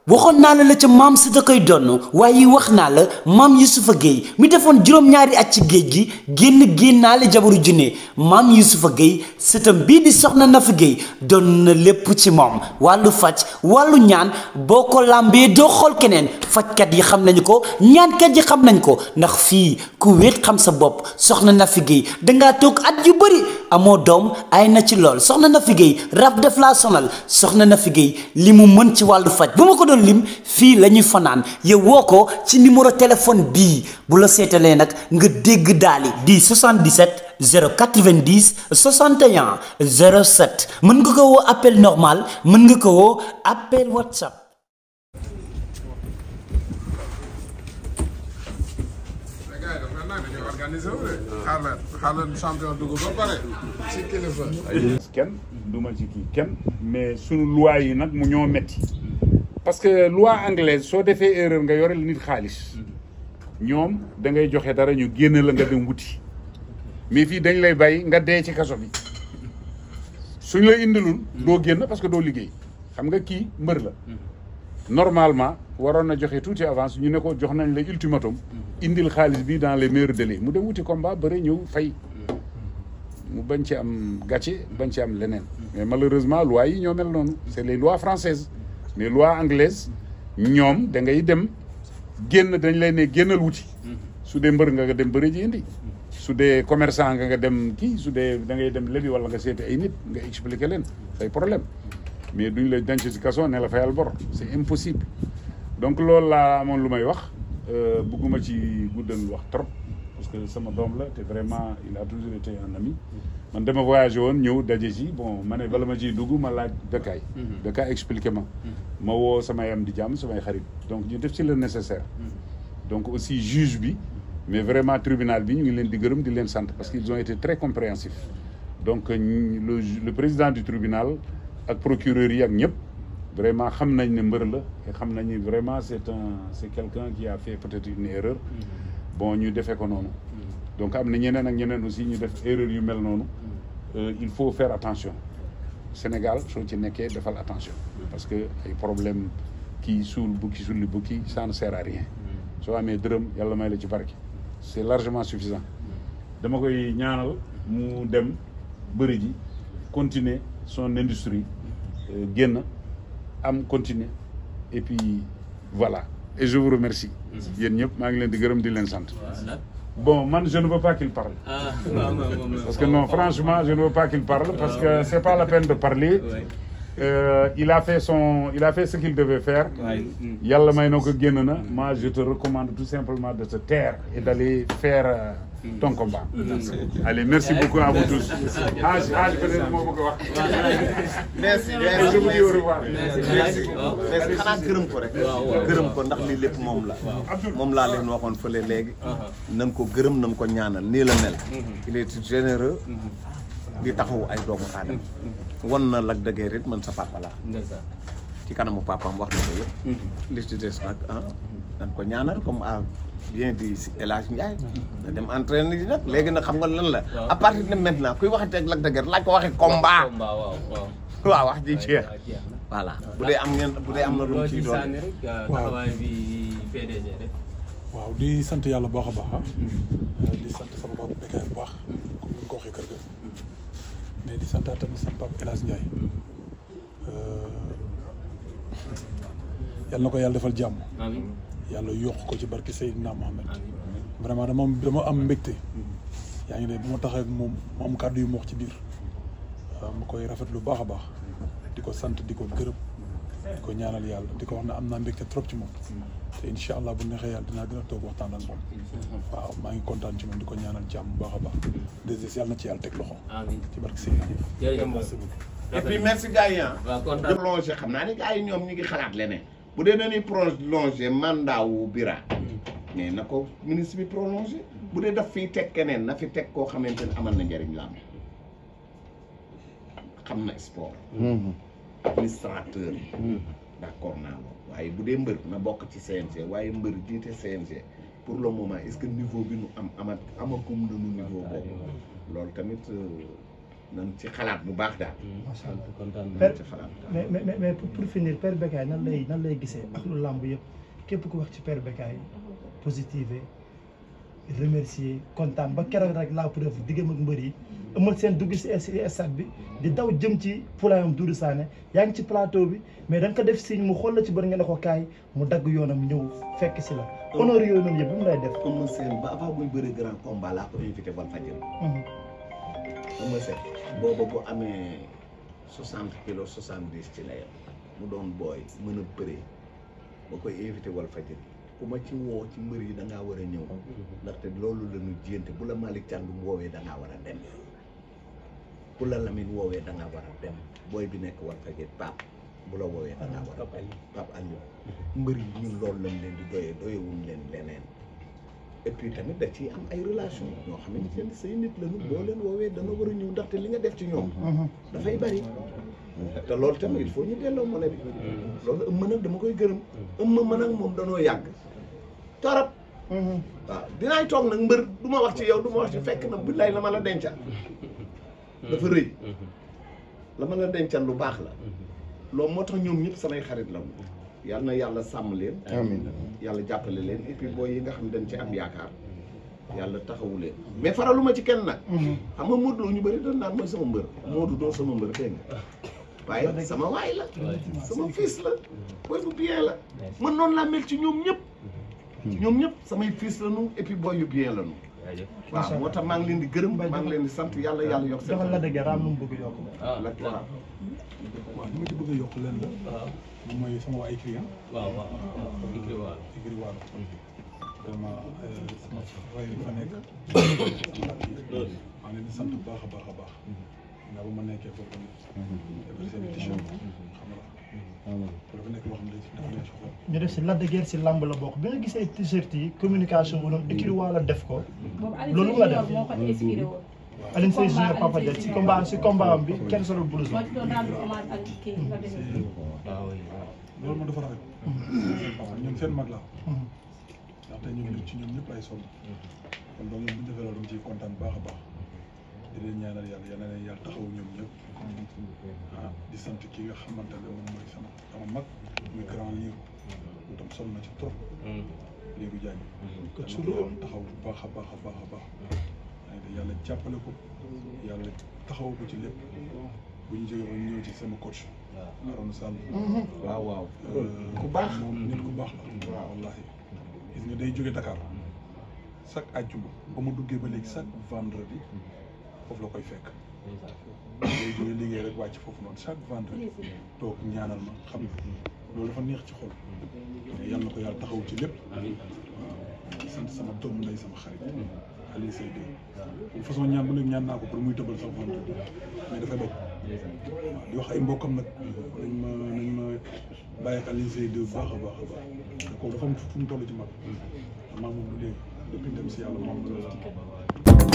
waxoon naa la ca maam si da koy donn waaye wax naa la maam Youssoufa Gueye mi defoon juróom-ñaari at ci géej gi génnaale jabaru junne maam Youssoufa Gueye sëtam bii di soxna Nafi Gueye doon na lépp ci moom wàllu faj wàllu ñaan boo ko làmbee doo xool keneen fajkat yi xam nañu ko ñaankat yi xam nañ ko ndax fii ku wéet xam sa bopp soxna Nafi Gueye dangaa toog at yu bëri amoo doom ay na ci lool soxna Nafi Gueye rab def laa sonal soxna Nafi Gueye li mu mën ci wàllu faj bu ma ko doon lim fii la ñuy fanaan yow woo ko ci numéro téléphone bii bu la seetalee nag nga dégg daali di 77 090 61 07 mën nga ko woo appel normal mën nga ko woo appel WhatsApp. kenn duma ci kii kenn mais sunu loi yi nag mu ñoo metti parce que loi anglaise soo defee erreur nga yoreel nit xaalis ñoom da ngay joxe dara ñu génn la nga dem wuti mais fii dañ lay bàyyi nga dee ci kaso bi suñ la indilul doo génn parce que doo liggéey xam nga kii mbër la normalement waroon na joxe tuuti avance ñu ne ko jox nañ la ultimatum indil xaalis bi dans les meilleurs délais mu dem wuti combat bëre ñëw fay mu bañ ci am gàcce bañ ci am leneen mais malheureusement loi yi ñoo mel noonu c'est les lois françaises mais loi anglaise ñoom da ngay dem génn dañ lay ne génnal wuti su dee mbër nga dem bëre ji indi su dee commerçant nga dem kii su dee da ngay dem lebi wala nga seeti ay nit nga expliquer leen say problème mais duñ la denc ci kaso ne la fayal bor c'est impossible donc loolu laa amoon lu may wax bëgguma ci guddal wax trop parce que sama doom la te vraiment il a toujours été un ami man dama voyagé woon ñëw daje ci bon ma ne bala ma ciy dugg ma laaj dëkkaay expliqué ma woo samay am di jàmm samay xarit donc ñu def ci le nécessaire donc aussi juge bi mais vraiment tribunal bi ñu ngi leen di gërëm di leen sant parce qu'ils ont été très compréhensifs donc le président du tribunal ak procureur yi ak ñëpp vraiment xam nañ ne mbër la et xam nañ ne vraiment c'est quelqu'un qui a fait peut-être une erreur bon ñu defee ko noonu donc am na ñeneen ak ñeneen aussi ñu def erreur yu mel noonu il faut faire attention Sénégal soo ci nekkee defal attention parce que ay problème kii suul bukki sulli bukki ça ne sert à rien soo amee dërëm yàlla may la ci barke c'est largement suffisant dama koy ñaanal mu dem bëri ji continuer son industrie génn am continuer et puis voilà et je vous remercie yéen ñëpp maa ngi leen di gërëm di leen sant bon man je ne veux pas qu'il parle parce que non franchement je ne veux pas qu'il parle parce que c'est pas la peine de parler il a fait ce qu'il devait faire yàlla may na ko génn na moi je te recommande tout simplement de te taire et d'aller faire ton combat allez merci beaucoup à vous tous peut-être moo bëgg a wax merci je vous dis au revoir merci xanaa gërëm ko rek gërëm ko ndax lii lépp moom laa leen waxoon fële léegi nan ko gërëm nan ko ñaanal nii la mel il est généreux di taxawu ay doomu aadama won na Lac de Guiers it man sa papa laa ci kanamu papaam wax na ko yëpp li ci des nag nan ko ñaanal comme bien dit si El Hadj Ndiaye da dem entraîner yi nag léegi nag xam nga lan la à partir de maintenant kuy waxante ak Lac de Guiers laaj ko waxee combat waaw wax ji jeex voilà bu dee am na lu mu ciy doon waaw di sant yàlla bu baax a baax di sant sama papa Bécaye bu baax comme ni nga ko waxee kër ga mais di sant tamit sama papa El Hadj Ndiaye yàlla na ko yàlla defal jàmm yàlla yokk ko ci barki Seydina Mohamed vraiment dama am mbégte yaa ngi ne bu ma taxee ak moom mu am kàddu yu mu wax ci biir ma koy rafet lu baax a baax di ko sant di ko gërëm di ko ñaanal yàlla di ko wax ne am naa mbégte trop ci moom te incha allah bu neexee yàlla dinaa gën a toog waxtaan ak moom waaw maa ngi kontaan ci moom di ko ñaanal jàmm bu baax a baax des yàlla na ci yàlla teg loxo ci barki Seydina et puis merci gars yi prolongé xam naa ne gars yi ñoom ñu ngi xalaat leneen bu dee dañuy prolongé mandat wu Bira mais na ko ministre bi prolongé bu dee daf fiy teg keneen na fi teg koo xamante ne amal na njëriñ làmb xam na sport administrateur yi d'accord naa loolu waaye bu dee mbër na bokk ci CNG waaye mbër jiite CNG pour le moment est-ce que niveau bi nu amagum nañu niveau boobu loolu tamit nañ ci xalaat bu baax daal. macha allah kontaan nañ ci xalaat. mais pour finir Père Bécaye nan lay gisee ak lu làmb yëpp képp ku wax ci Père Bécaye positiver remercier kontaan ba keroog rek la preuve diggam ak mbër yi ëmmal seen dugg si stade bi di daw jëm ci poulain Doudou Sané yaa ngi ci plateau bi mais da nga ko def signe mu xool la ci bër nga ne ko kaay mu dagg yoonam ñëw fekk si la honneur yooyu noonu yëpp bu mu lay def. Eumeu Sène ba avant muy bëri grand combat laa ko invité Walfadjri. Eumeu Sène booba bu amee 60 kilos 70 ci la yem mu doon booy mën a bëree ba koy invité Walfadjri ku ma ci woo ci mbër yi da ngaa war a ñëw ndaxte loolu la ñu jéente bu la Malick Thiandoum woowee da ngaa war a dem bu la Lamine woowee da ngaa war a dem booy bi nekk Walfadjri Pape bu la woowee da ngaa war a dem Pape Aliou mbër yi ñun loolu lañ leen di doyee doyewuñ leen leneen et puis tamit da ciy am ay relation ñoo xamante ne say nit lañu boo leen woowee dana war a ñëw ndaxte li nga def ci ñoom dafay bari te loolu tamit il faut ñu delloo monnaie bi loolu ëmma nag dama koy gërëm ëmma man ak moom danoo yàgg torop waaw dinaay toog nag mbër du ma wax ci yow du ma wax ci fekk na billaay la ma la dencal dafa rëy la ma la dencal lu baax la loolu moo tax ñoom ñëpp samay xarit la yal na yàlla sàmm leen amiin yàlla jàppale leen et puis booy yi nga xam dañ ci am yaakaar yàlla taxawu leen mais faraluma ci kenn nag xam nga Modou Lo ñu bëri dañ naan mooy sama mbër Modou doo sama mbër dégg nga waaye sama waay la sama fils la booy bu bien la man noonu laa mel ci ñoom ñëpp samay fils la nu et puis booy yu bien la nu waaw moo tax maa ngi leen di gërëm maa ngi leen di sant yàlla yokk seen joxal la dëgg raam nu mu bëgg yokk waaw li ma ci bëgg a yokk leen la moom mooy sama waa écrit waaw écrit waalo vraiment sama frère yi fa nekk maa ngi leen di sant bu baax a baax a baax nga ba ma nekkee foofu tamit defar seen t-shirt xam nga dafa nekk loo xam ne dafa nekk ci xol ñu def si Lac de Guiers si lamb la bokk bi nga gisee t-shirt yi communication bu doon écrit waalo def ko loolu nga def Alioune Sèye Junior Papa Dia si combat am bi kenn solo blouse loolu moom dafa rafet ñoom seen mag la ndaxte ñoom ci ñoom ñëpp ay sonn kon donc ñoom bu ñu defee loolu dama ciy kontaan baax a baax di leen ñaanal yàlla yal na leen yàlla taxaw ñoom ñëpp di sant ki nga xamante ne moom mooy sama mag muy grand Lirou moom tam sonn na ci trop Lirou Diagne kon su loolu taxaw bu baax a baax a baax a baax yàlla jàppale ko yàlla taxaw ko ci lépp bu ñu jógee ba ñëw ci sama coach Arona Sall waaw ku baax moom nit ku baax la wallahi gis nga day jóge Dakar chaque àjjuma ba mu duggee ba léegi chaque vendredi foofu la koy fekk day jóge liggéey rek wàcc foofu noonu chaque vendredi toog ñaanal ma xam nga loolu dafa neex ci xol yàlla na ko yàlla taxaw ci lépp waaw sant sama doom ndey sama xarit Alioune Sèye de façon ñaan bu nekk ñaan naa ko pour muy tëbal sax vendredi mais dafay bañ waaw di wax ay mbokkam nag nañ ma bàyyi ak Alioune Sèye de bu baax a baax a baax te kooku dafa am fu mu toll ci mag maa moom du léegi depuis dem si yàlla moom la